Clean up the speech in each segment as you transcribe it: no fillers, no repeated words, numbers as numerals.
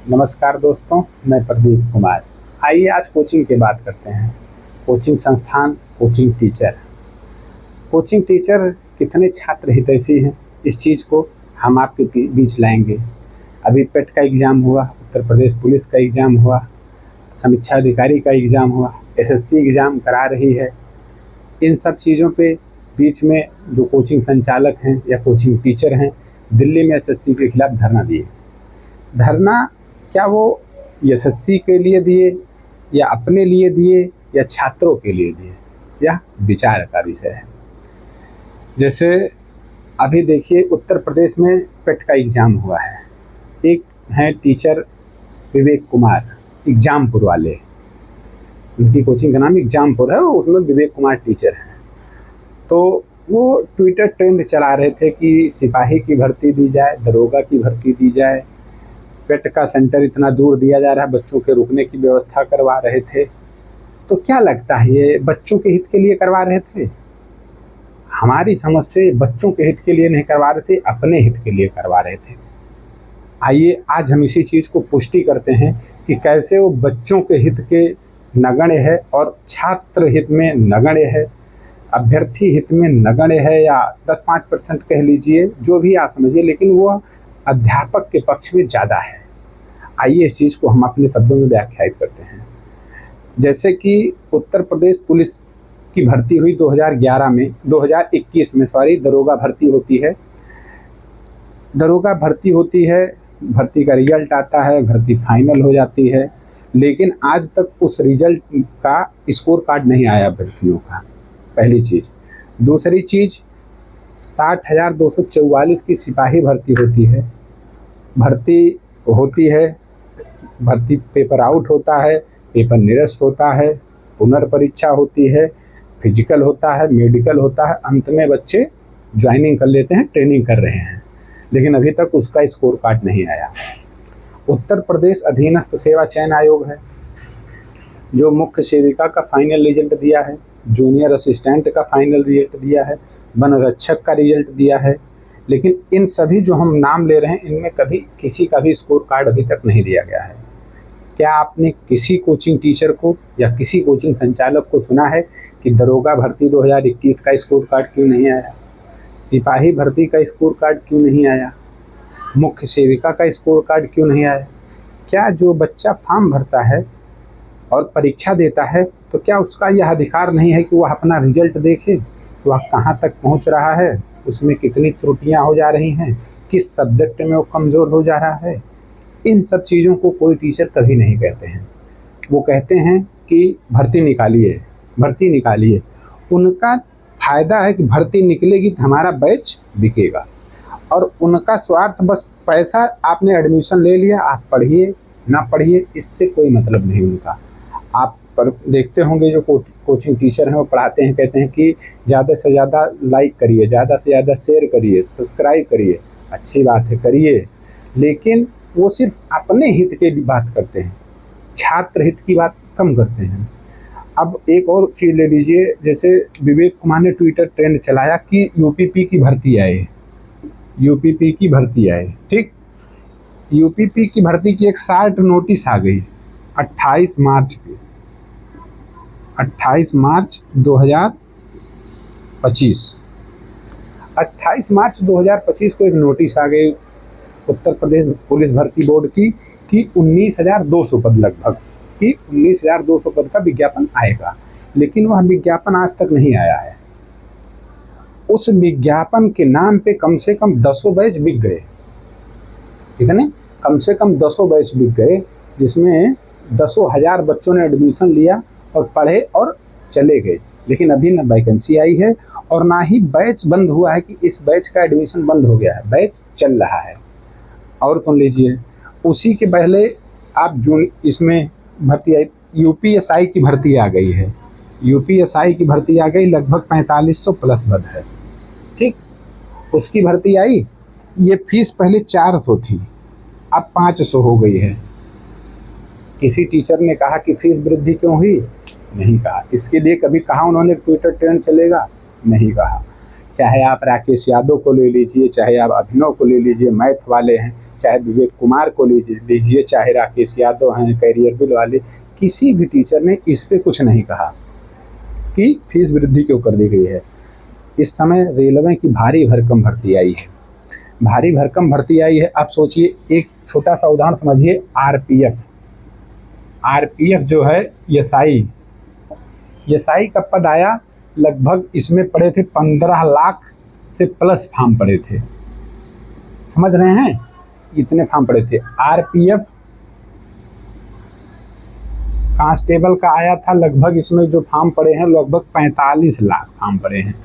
नमस्कार दोस्तों, मैं प्रदीप कुमार। आइए आज कोचिंग की बात करते हैं। कोचिंग संस्थान, कोचिंग टीचर। कोचिंग टीचर कितने छात्र हितैषी हैं, इस चीज़ को हम आपके बीच लाएंगे। अभी पेट का एग्ज़ाम हुआ, उत्तर प्रदेश पुलिस का एग्ज़ाम हुआ, समीक्षा अधिकारी का एग्ज़ाम हुआ, एसएससी एग्ज़ाम करा रही है। इन सब चीज़ों पे बीच में जो कोचिंग संचालक हैं या कोचिंग टीचर हैं, दिल्ली में एसएससी के खिलाफ धरना दिए। धरना क्या वो एसएससी के लिए दिए या अपने लिए दिए या छात्रों के लिए दिए, यह विचार का विषय है। जैसे अभी देखिए, उत्तर प्रदेश में पेट का एग्ज़ाम हुआ है। एक हैं टीचर विवेक कुमार, एग्जामपुर वाले, उनकी कोचिंग का नाम एग्जामपुर है, उसमें विवेक कुमार टीचर हैं। तो वो ट्विटर ट्रेंड चला रहे थे कि सिपाही की भर्ती दी जाए, दरोगा की भर्ती दी जाए, पेट का सेंटर इतना दूर दिया जा रहा है, बच्चों के रुकने की व्यवस्था करवा रहे थे। तो क्या लगता है, ये बच्चों के हित के लिए करवा रहे थे? हमारी समझ से बच्चों के हित के लिए नहीं करवा रहे थे, अपने हित के लिए करवा रहे थे। आइए आज हम इसी चीज़ को पुष्टि करते हैं कि कैसे वो बच्चों के हित के नगण्य है और छात्र हित में नगण्य है, अभ्यर्थी हित में नगण्य है, या 10-5% कह लीजिए, जो भी आप समझिए, लेकिन वो अध्यापक के पक्ष में ज़्यादा है। आइए इस चीज़ को हम अपने शब्दों में व्याख्यायित करते हैं। जैसे कि उत्तर प्रदेश पुलिस की भर्ती हुई 2021 में दरोगा भर्ती होती है। दरोगा भर्ती होती है, भर्ती का रिजल्ट आता है, भर्ती फाइनल हो जाती है, लेकिन आज तक उस रिजल्ट का स्कोर कार्ड नहीं आया अभ्यर्थियों का, पहली चीज़। दूसरी चीज़, 60,244 की सिपाही भर्ती होती है। भर्ती पेपर आउट होता है, पेपर निरस्त होता है, पुनर्परीक्षा होती है, फिजिकल होता है, मेडिकल होता है, अंत में बच्चे ज्वाइनिंग कर लेते हैं, ट्रेनिंग कर रहे हैं, लेकिन अभी तक उसका स्कोर कार्ड नहीं आया। उत्तर प्रदेश अधीनस्थ सेवा चयन आयोग है, जो मुख्य सेविका का फाइनल रिजल्ट दिया है, जूनियर असिस्टेंट का फाइनल रिजल्ट दिया है, वन रक्षक का रिजल्ट दिया है, लेकिन इन सभी जो हम नाम ले रहे हैं, इनमें कभी किसी का भी स्कोर कार्ड अभी तक नहीं दिया गया है। क्या आपने किसी कोचिंग टीचर को या किसी कोचिंग संचालक को सुना है कि दरोगा भर्ती 2021 का स्कोर कार्ड क्यों नहीं आया, सिपाही भर्ती का स्कोर कार्ड क्यों नहीं आया, मुख्य सेविका का स्कोर कार्ड क्यों नहीं आया? क्या जो बच्चा फॉर्म भरता है और परीक्षा देता है, तो क्या उसका यह अधिकार नहीं है कि वह अपना रिजल्ट देखे, वह कहाँ तक पहुँच रहा है, उसमें कितनी त्रुटियाँ हो जा रही हैं, किस सब्जेक्ट में वो कमज़ोर हो जा रहा है? इन सब चीज़ों को कोई टीचर कभी नहीं कहते हैं। वो कहते हैं कि भर्ती निकालिए, भर्ती निकालिए। उनका फ़ायदा है कि भर्ती निकलेगी तो हमारा बैच बिकेगा, और उनका स्वार्थ बस पैसा। आपने एडमिशन ले लिया, आप पढ़िए ना पढ़िए, इससे कोई मतलब नहीं उनका। आप पर देखते होंगे जो कोचिंग टीचर हैं, वो पढ़ाते हैं, कहते हैं कि ज़्यादा से ज़्यादा लाइक करिए, ज़्यादा से ज़्यादा शेयर करिए, सब्सक्राइब करिए। अच्छी बात है, करिए, लेकिन वो सिर्फ अपने हित की बात करते हैं, छात्र हित की बात कम करते हैं। अब एक और चीज़ ले लीजिए, जैसे विवेक कुमार ने ट्विटर ट्रेंड चलाया कि यूपीपी की भर्ती आए, यूपीपी की भर्ती आए, ठीक। यूपीपी की भर्ती की एक शार्ट नोटिस आ गई 28 मार्च की, 28 मार्च 2025। 28 मार्च 2025 को एक नोटिस आ गई उत्तर प्रदेश पुलिस भर्ती बोर्ड की कि 19,200 पद लगभग, कि 19,200 पद का विज्ञापन आएगा, लेकिन वह विज्ञापन आज तक नहीं आया है। उस विज्ञापन के नाम पे कम से कम 10 बैच बिक गए। कितने? कम से कम 10 बैच बिक गए, जिसमें 10,000 बच्चों ने एडमिशन लिया और पढ़े और चले गए, लेकिन अभी न वैकेंसी आई है और ना ही बैच बंद हुआ है कि इस बैच का एडमिशन बंद हो गया है, बैच चल रहा है। और सुन लीजिए, उसी के पहले आप जून इसमें भर्ती आई, यूपीएसआई की भर्ती आ गई है, यूपीएसआई की भर्ती आ गई, लगभग 4500 प्लस पद है, ठीक। उसकी भर्ती आई, ये फीस पहले 400 थी, अब 500 हो गई है। किसी टीचर ने कहा कि फीस वृद्धि क्यों हुई? नहीं कहा। इसके लिए कभी कहा उन्होंने ट्विटर ट्रेंड चलेगा? नहीं कहा। चाहे आप राकेश यादव को ले लीजिए, चाहे आप अभिनव को ले लीजिए, मैथ वाले हैं, चाहे विवेक कुमार को लीजिए, चाहे राकेश यादव हैं कैरियर बिल वाले, किसी भी टीचर ने इस पे कुछ नहीं कहा कि फीस वृद्धि क्यों कर दी गई है। इस समय रेलवे की भारी भरकम भर्ती आई है, भारी भरकम भर्ती आई है। आप सोचिए, एक छोटा सा उदाहरण समझिए, आरपीएफ जो है एसआई का पद आया, लगभग इसमें पड़े थे 15 लाख से प्लस फॉर्म पड़े थे, समझ रहे हैं, इतने फॉर्म पड़े थे। आरपीएफ कांस्टेबल का आया था, लगभग इसमें जो फॉर्म पड़े हैं लगभग 45 लाख फॉर्म पड़े हैं।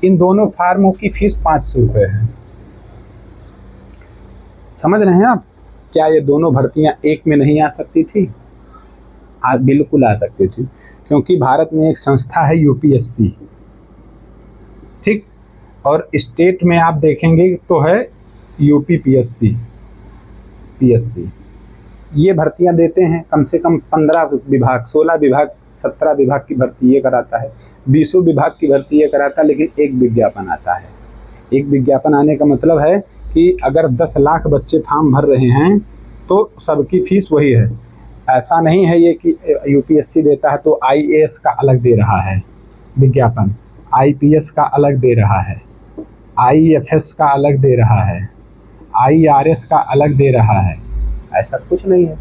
इन दोनों फार्मों की फीस 500 रुपये है। समझ रहे हैं आप? क्या ये दोनों भर्तियां एक में नहीं आ सकती थी? बिल्कुल आ सकती थी, क्योंकि भारत में एक संस्था है यूपीएससी, ठीक, और स्टेट में आप देखेंगे तो है यूपीपीएससी, ये भर्तियां देते हैं। कम से कम 15 विभाग, 16 विभाग, 17 विभाग की भर्ती ये कराता है, 20 विभाग की भर्ती ये कराता है, लेकिन एक विज्ञापन आता है। एक विज्ञापन आने का मतलब है कि अगर 10 लाख बच्चे फॉर्म भर रहे हैं तो सबकी फीस वही है। ऐसा नहीं है ये कि यूपीएससी देता है तो आईएएस का अलग दे रहा है विज्ञापन, आईपीएस का अलग दे रहा है, आईएफएस का अलग दे रहा है, आईआरएस का अलग दे रहा है, ऐसा कुछ नहीं है,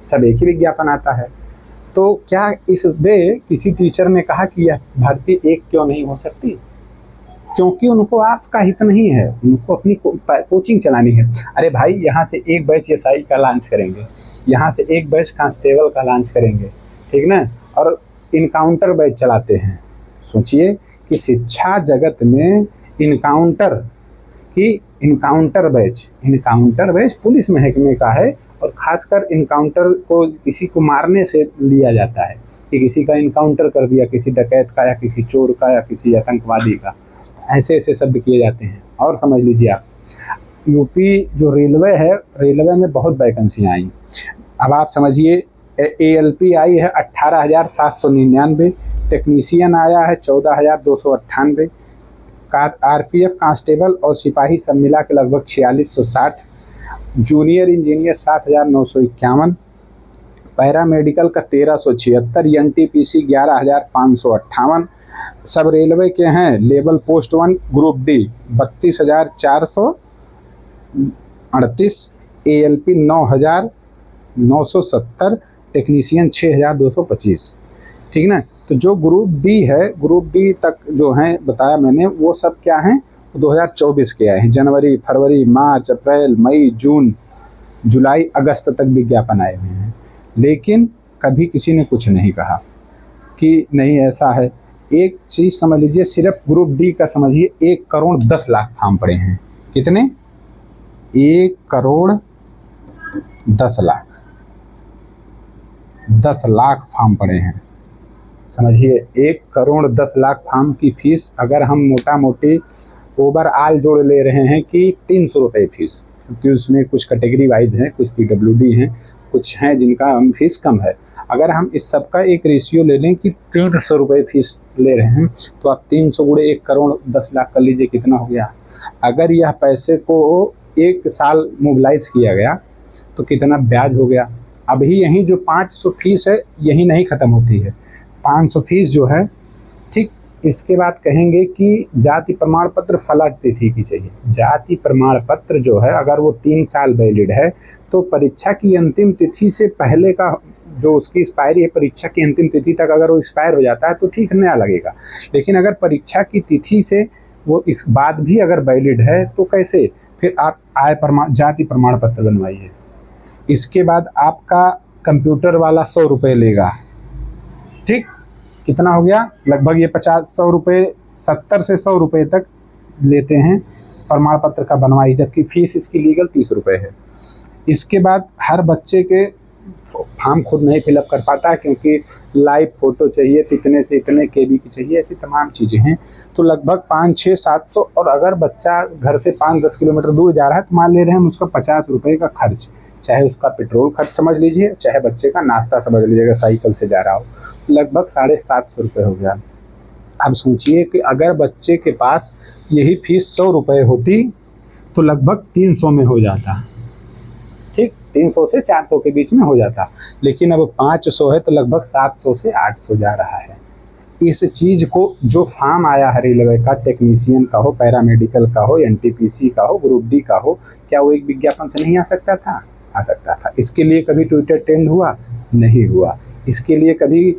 सब एक ही विज्ञापन आता है। तो क्या इस बे किसी टीचर ने कहा कि यह भर्ती एक क्यों नहीं हो सकती? क्योंकि उनको आपका हित नहीं है, उनको अपनी कोचिंग चलानी है। अरे भाई, यहाँ से एक बैच एसआई का लॉन्च करेंगे, यहाँ से एक बैच कांस्टेबल का लॉन्च करेंगे, ठीक ना, और इनकाउंटर बैच चलाते हैं। सोचिए कि शिक्षा जगत में इनकाउंटर बैच पुलिस महकमे का है, और खासकर इनकाउंटर को किसी को मारने से लिया जाता है कि किसी का इनकाउंटर कर दिया, किसी डकैत का या किसी चोर का या किसी आतंकवादी का, ऐसे ऐसे शब्द किए जाते हैं। और समझ लीजिए आप, यूपी जो रेलवे है, रेलवे में बहुत वैकेंसियाँ आई। अब आप समझिए, एएलपी आई है 18,799, टेक्नीशियन आया है 14,298, आरपीएफ कांस्टेबल और सिपाही सब मिला के लगभग 4660, जूनियर इंजीनियर 7,951, पैरामेडिकल का 1,376, एनटीपीसी 11,558, सब रेलवे के हैं। Level post 1 group D 32,438, ALP 9,970, technician 6,225, ठीक ना। तो जो ग्रुप डी है, ग्रुप डी तक जो हैं बताया मैंने, वो सब क्या हैं, 2024 के आए हैं। जनवरी, फरवरी, मार्च, अप्रैल, मई, जून, जुलाई, अगस्त तक विज्ञापन आए हुए हैं, लेकिन कभी किसी ने कुछ नहीं कहा कि नहीं ऐसा है। एक चीज़ समझ लीजिए, सिर्फ ग्रुप डी का समझिए 1,10,00,000 फॉर्म पड़े हैं। कितने? 1,10,00,000 फॉर्म पड़े हैं। समझिए, 1,10,00,000 फॉर्म की फीस अगर हम मोटा मोटी ओवरऑल जोड़ ले रहे हैं कि 300 रुपये फीस, क्योंकि उसमें कुछ कैटेगरी वाइज हैं, कुछ पीडब्ल्यूडी हैं, कुछ हैं जिनका फीस कम है। अगर हम इस सब का एक रेशियो ले लें कि 300 रुपये फीस ले रहे हैं, तो आप 300 गुणे 1,10,00,000 कर लीजिए, कितना हो गया। अगर यह पैसे को 1 साल मोबिलाइज किया गया तो कितना ब्याज हो गया। अभी यही जो 500 फीस है, यही नहीं ख़त्म होती है। 500 फीस जो है, ठीक, इसके बाद कहेंगे कि जाति प्रमाण पत्र फलट तिथि की चाहिए। जाति प्रमाण पत्र जो है, अगर वो 3 साल वैलिड है तो परीक्षा की अंतिम तिथि से पहले का जो उसकी एक्सपायरी है, परीक्षा की अंतिम तिथि तक अगर वो एक्सपायर हो जाता है तो ठीक, नया लगेगा। लेकिन अगर परीक्षा की तिथि से वो इस बाद भी अगर वैलिड है तो कैसे? फिर आप जाति प्रमाण पत्र बनवाइए। इसके बाद आपका कंप्यूटर वाला 100 रुपये लेगा, ठीक, कितना हो गया? लगभग ये 100 रुपये, 70 से 100 रुपये तक लेते हैं प्रमाण पत्र का बनवाई, जबकि फीस इसकी लीगल 30 रुपये है। इसके बाद हर बच्चे के फॉर्म खुद नहीं फिलअप कर पाता है, क्योंकि लाइव फ़ोटो चाहिए, इतने से इतने केबी की चाहिए, ऐसी तमाम चीज़ें हैं। तो लगभग 500-600-700, और अगर बच्चा घर से 5-10 किलोमीटर दूर जा रहा है तो मान ले रहे हैं हम उसका 50 रुपये का खर्च, चाहे उसका पेट्रोल खर्च समझ लीजिए, चाहे बच्चे का नाश्ता समझ लीजिएगा, साइकिल से जा रहा हो, लगभग 750 रुपये हो गया। अब सोचिए कि अगर बच्चे के पास यही फीस 100 रुपये होती तो लगभग 300 में हो जाता, ठीक, 300 से 400 के बीच में हो जाता, लेकिन अब 500 है तो लगभग 700 से 800 जा रहा है। इस चीज़ को जो फॉर्म आया है रेलवे का, टेक्नीशियन का हो, पैरामेडिकल का हो, एनटीपीसी का हो, ग्रुप डी का हो, क्या वो एक विज्ञापन से नहीं आ सकता था? आ सकता था। इसके लिए कभी ट्विटर ट्रेंड हुआ? नहीं हुआ। इसके लिए कभी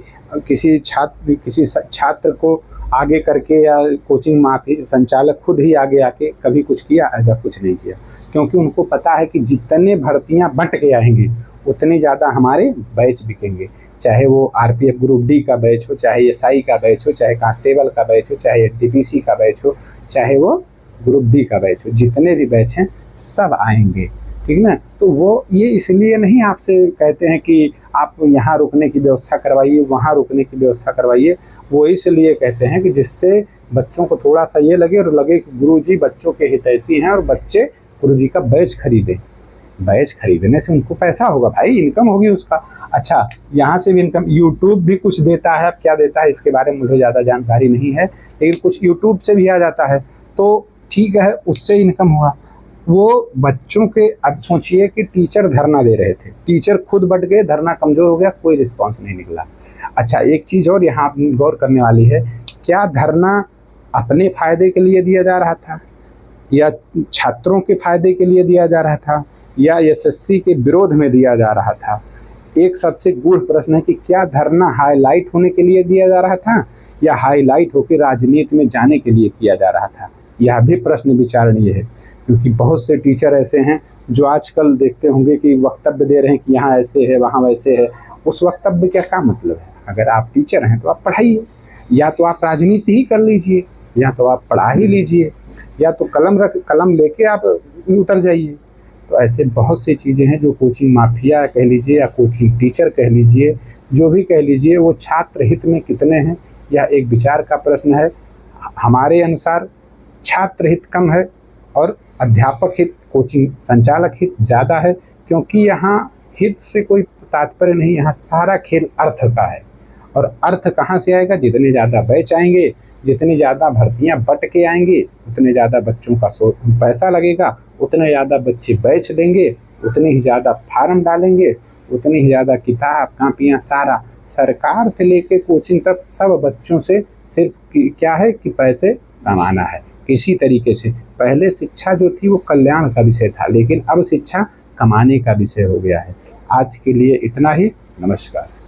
किसी छात्र को आगे करके या कोचिंग माफी संचालक खुद ही आगे आके कभी कुछ किया? ऐसा कुछ नहीं किया, क्योंकि उनको पता है कि जितने भर्तियां बंट के आएंगी उतनी ज़्यादा हमारे बैच बिकेंगे, चाहे वो आरपीएफ ग्रुप डी का बैच हो, चाहे एसआई का बैच हो, चाहे कांस्टेबल का बैच हो, चाहे एनटीपीसी का बैच हो, चाहे वो ग्रुप डी का बैच हो, जितने भी बैच हैं सब आएंगे, ठीक ना। तो वो ये इसलिए नहीं आपसे कहते हैं कि आप यहाँ रुकने की व्यवस्था करवाइए, वहाँ रुकने की व्यवस्था करवाइए, वो इसलिए कहते हैं कि जिससे बच्चों को थोड़ा सा ये लगे और लगे कि गुरुजी बच्चों के हितैषी हैं और बच्चे गुरुजी का बैच खरीदें। बैच खरीदने से उनको पैसा होगा भाई, इनकम होगी उसका। अच्छा, यहाँ से भी इनकम, यूट्यूब भी कुछ देता है, अब क्या देता है इसके बारे में मुझे ज़्यादा जानकारी नहीं है, लेकिन कुछ यूट्यूब से भी आ जाता है, तो ठीक है, उससे इनकम हुआ। वो बच्चों के, अब सोचिए कि टीचर धरना दे रहे थे, टीचर खुद बढ़ गए, धरना कमज़ोर हो गया, कोई रिस्पॉन्स नहीं निकला। अच्छा, एक चीज़ और यहाँ गौर करने वाली है, क्या धरना अपने फ़ायदे के लिए दिया जा रहा था या छात्रों के फ़ायदे के लिए दिया जा रहा था या एसएससी के विरोध में दिया जा रहा था? एक सबसे गूढ़ प्रश्न है कि क्या धरना हाईलाइट होने के लिए दिया जा रहा था या हाईलाइट होकर राजनीति में जाने के लिए किया जा रहा था? यह भी प्रश्न विचारणीय है, क्योंकि बहुत से टीचर ऐसे हैं जो आजकल देखते होंगे कि वक्तव्य दे रहे हैं कि यहाँ ऐसे है, वहाँ वैसे है। उस वक्तव्य का क्या मतलब है? अगर आप टीचर हैं तो आप पढ़ाइए, या तो आप राजनीति ही कर लीजिए, या तो आप पढ़ा ही लीजिए, या तो कलम लेके आप उतर जाइए। तो ऐसे बहुत सी चीज़ें हैं जो कोचिंग माफिया कह लीजिए या कोचिंग टीचर कह लीजिए, जो भी कह लीजिए, वो छात्र हित में कितने हैं यह एक विचार का प्रश्न है। हमारे अनुसार छात्र हित कम है और अध्यापक हित, कोचिंग संचालक हित ज़्यादा है, क्योंकि यहाँ हित से कोई तात्पर्य नहीं, यहाँ सारा खेल अर्थ का है। और अर्थ कहाँ से आएगा? जितने ज़्यादा बैच आएंगे, जितनी ज़्यादा भर्तियां बट के आएंगी, उतने ज़्यादा बच्चों का पैसा लगेगा, उतने ज़्यादा बच्चे बैच देंगे, उतने ही ज़्यादा फार्म डालेंगे, उतनी ही ज़्यादा किताब कापियाँ सारा, सरकार से लेके कोचिंग तक सब बच्चों से सिर्फ क्या है कि पैसे कमाना है किसी तरीके से। पहले शिक्षा जो थी वो कल्याण का विषय था, लेकिन अब शिक्षा कमाने का विषय हो गया है। आज के लिए इतना ही। नमस्कार।